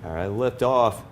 All right, lift off.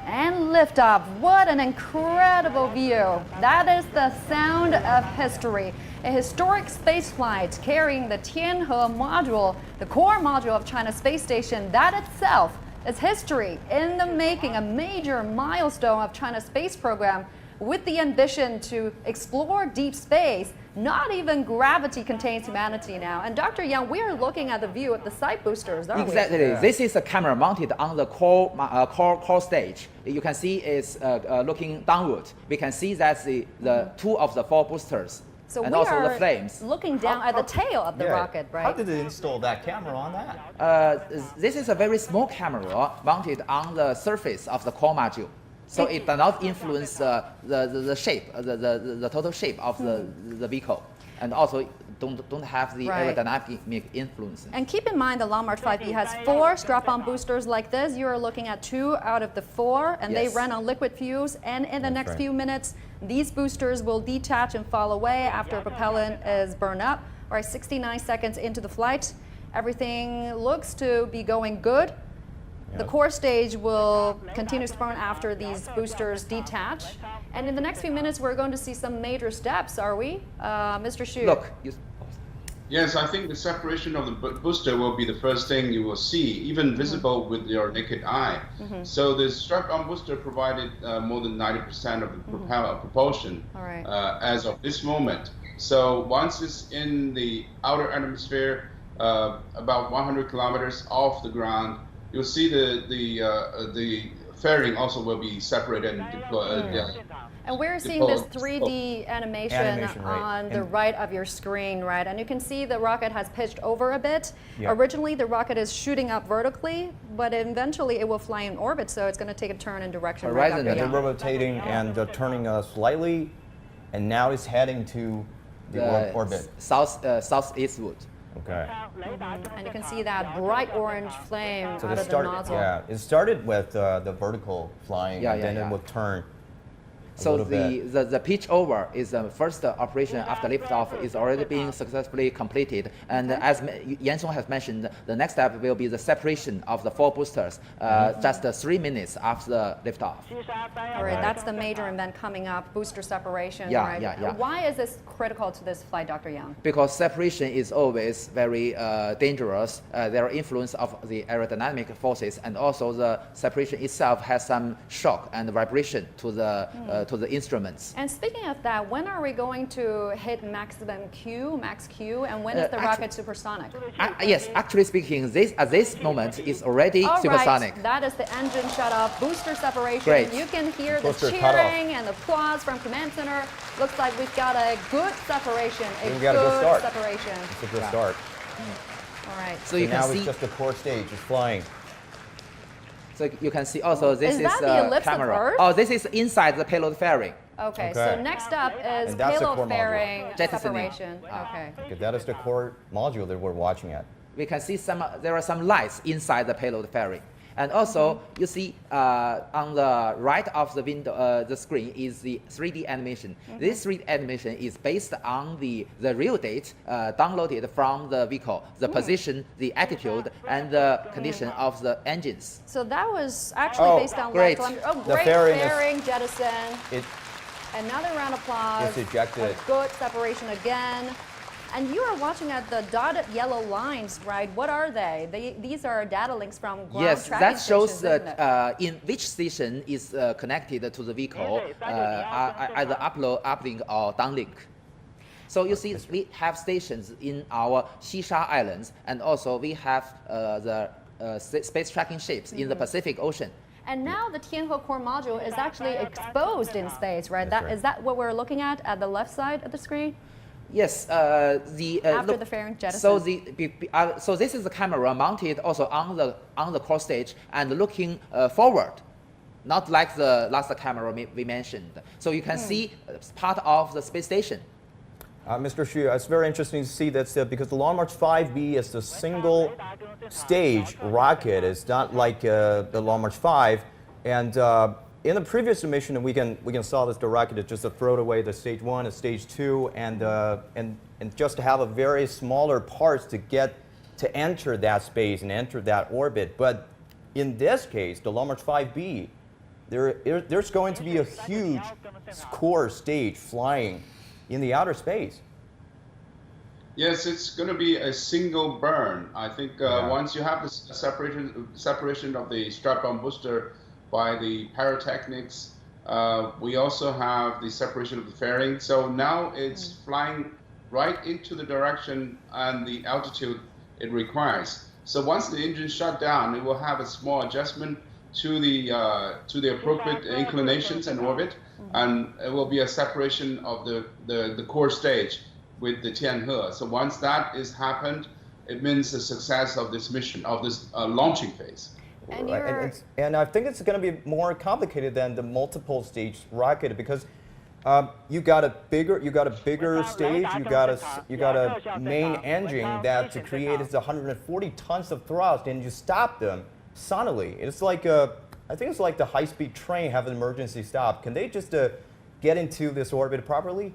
And liftoff. What an incredible view. That is the sound of history. A historic space flight carrying the Tianhe module, the core module of China's space station. That itself is history in the making, a major milestone of China's space program with the ambition to explore deep space. Not even gravity contains humanity now. And Dr. Yang, we are looking at the view of the side boosters, aren't we? Exactly. Yeah. This is a camera mounted on the core stage. You can see it's looking downward. We can see that the two of the four boosters. So and we also are the flames. looking down at the tail of the rocket, right? How did they install that camera on that? This is a very small camera mounted on the surface of the core module. So it does not influence the shape, the total shape of the vehicle, and also don't have the aerodynamic influence. And keep in mind the Long March 5B has 4 strap-on boosters like this. You are looking at 2 out of the 4, and they run on liquid fuels. And in the next few minutes, these boosters will detach and fall away after propellant is burned up. All right, 69 seconds into the flight, everything looks to be going good. The core stage will continue to burn after these boosters detach. And in the next few minutes, we're going to see some major steps, are we? Mr. Xu. Look. Yes, I think the separation of the booster will be the first thing you will see, even visible with your naked eye. So the strap-on booster provided more than 90% of the propulsion as of this moment. So once it's in the outer atmosphere, about 100 kilometers off the ground, you'll see the fairing also will be separated and deployed. And we're seeing this 3D animation on the right of your screen, right? And you can see the rocket has pitched over a bit. Originally, the rocket is shooting up vertically, but eventually it will fly in orbit, so it's going to take a turn in direction. They're rotating and turning slightly, and now it's heading to the orbit. Southeastward. Okay. And you can see that bright orange flame out of the nozzle. Yeah, it started with the vertical flying, and then it will turn. So the pitch over is the first operation after liftoff is already being successfully completed. And as Yan Song has mentioned, the next step will be the separation of the 4 boosters just 3 minutes after the liftoff. All right, that's the major event coming up, booster separation. Why is this critical to this flight, Dr. Yang? Because separation is always very dangerous. There are influence of the aerodynamic forces, and also the separation itself has some shock and vibration to the instruments. And speaking of that, when are we going to hit max Q, and when is the rocket supersonic? Yes, actually speaking, at this moment is already supersonic. Right. That is the engine shut off, booster separation. Great. You can hear the cheering and applause from Command Center. Looks like we've got a good separation, It's a good start. All right. So you now it's just the core stage, it's flying. So you can see also this is the ellipse camera. of Earth? Oh, this is inside the payload fairing. Okay, so next up is payload fairing separation. Okay. That is the core module that we're watching at. We can see there are some lights inside the payload fairing. And also, you see on the right of the window, the screen is the 3D animation. This 3D animation is based on the real date downloaded from the vehicle, the position, the attitude, and the condition of the engines. So that was actually based on great. Great fairing jettison. Another round of applause. It's ejected. Good separation again. And you are watching at the dotted yellow lines, right? What are they? These are data links from ground tracking that shows stations, in which station is connected to the vehicle, either uplink or downlink. So you see, we have stations in our Xisha Islands, and also we have the space tracking ships in the Pacific Ocean. And now the Tianhe core module is actually exposed in space, right? Is that what we're looking at the left side of the screen? Yes, after the fairing jettison. So this is the camera mounted also on the core stage and looking forward, not like the last camera we mentioned. So you can see part of the space station. Mr. Xu, it's very interesting to see that because the Long March 5B is the single stage rocket. It's not like the Long March 5, and in the previous mission, we can saw that the rocket is just to throw away the stage 1 and stage 2, and just to have a very smaller parts to get to enter that space and enter that orbit. But in this case, the Long March 5B, there's going to be a huge core stage flying in the outer space. Yes, it's going to be a single burn. I think once you have the separation of the strap-on booster by the pyrotechnics, we also have the separation of the fairing. So now it's flying right into the direction and the altitude it requires. So once the engine shut down, it will have a small adjustment to the appropriate inclinations and orbit, and it will be a separation of the core stage with the Tianhe. So once that is happened, it means the success of this mission, of this launching phase. And, and I think it's going to be more complicated than the multiple stage rocket because you got a bigger stage, you got a main engine that to create is 140 tons of thrust, and you stop them suddenly. It's like I think it's like the high-speed train have an emergency stop. Can they just get into this orbit properly?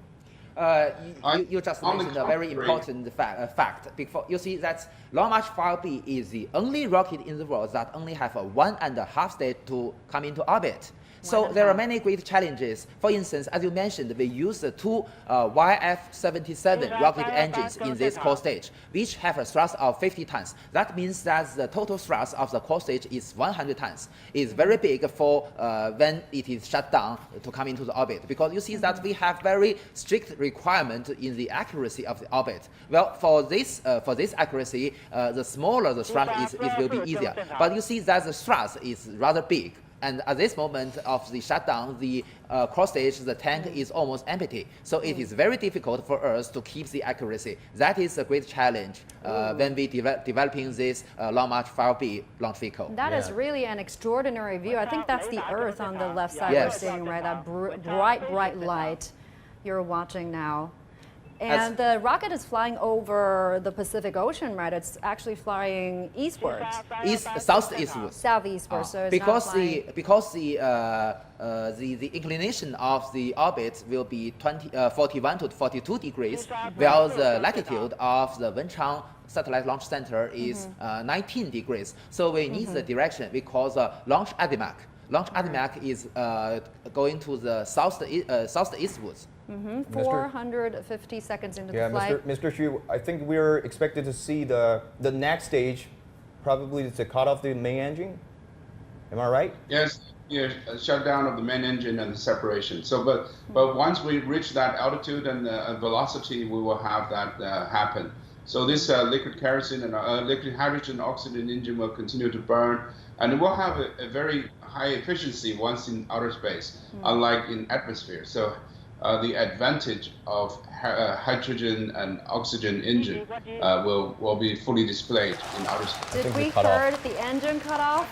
You just mentioned a very important fact. Because you see that Long March 5B is the only rocket in the world that only have a 1.5 stage to come into orbit. So there are many great challenges. For instance, as you mentioned, we use the two YF-77 rocket engines in this core stage, which have a thrust of 50 tons. That means that the total thrust of the core stage is 100 tons. It's very big for when it is shut down to come into the orbit, because you see that we have very strict requirement in the accuracy of the orbit. Well, for this accuracy, the smaller the thrust is, it will be easier. But you see that the thrust is rather big. And at this moment of the shutdown, the core stage, the tank is almost empty. So it is very difficult for us to keep the accuracy. That is a great challenge when we developing this Long March 5B launch vehicle. That is really an extraordinary view. I think that's the Earth on the left side we're seeing, right? That bright light you're watching now. And the rocket is flying over the Pacific Ocean, right? It's actually flying eastwards. Southeastwards. Southeastwards. So it's because the inclination of the orbit will be 41 to 42 degrees, while the latitude of the Wenchang Satellite Launch Center is 19 degrees. So we need the direction we call the launch azimuth. Launch azimuth is going to the southeastwards. 450 seconds into the flight. Mr. Xu, I think we're expected to see the next stage, probably to cut off the main engine. Am I right? Yes, shutdown of the main engine and the separation. So, but once we reach that altitude and velocity, we will have that happen. So this liquid kerosene and liquid hydrogen oxygen engine will continue to burn, and it will have a very high efficiency once in outer space, unlike in atmosphere. So the advantage of hydrogen and oxygen engine will be fully displayed in outer space. Did we heard the engine cut off?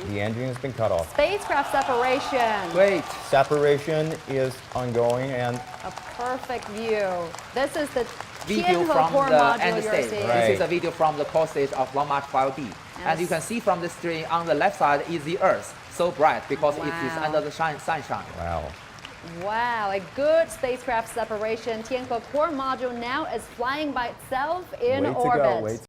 The engine has been cut off. Spacecraft separation. Great. Separation is ongoing and a perfect view. This is the video Tianhe from core the module end you're stage. seeing. This is a video from the core stage of Long March 5B. And you can see from the screen on the left side is the Earth, so bright because it is under the sunshine. wow. Wow, a good spacecraft separation. Tianhe core module now is flying by itself in orbit.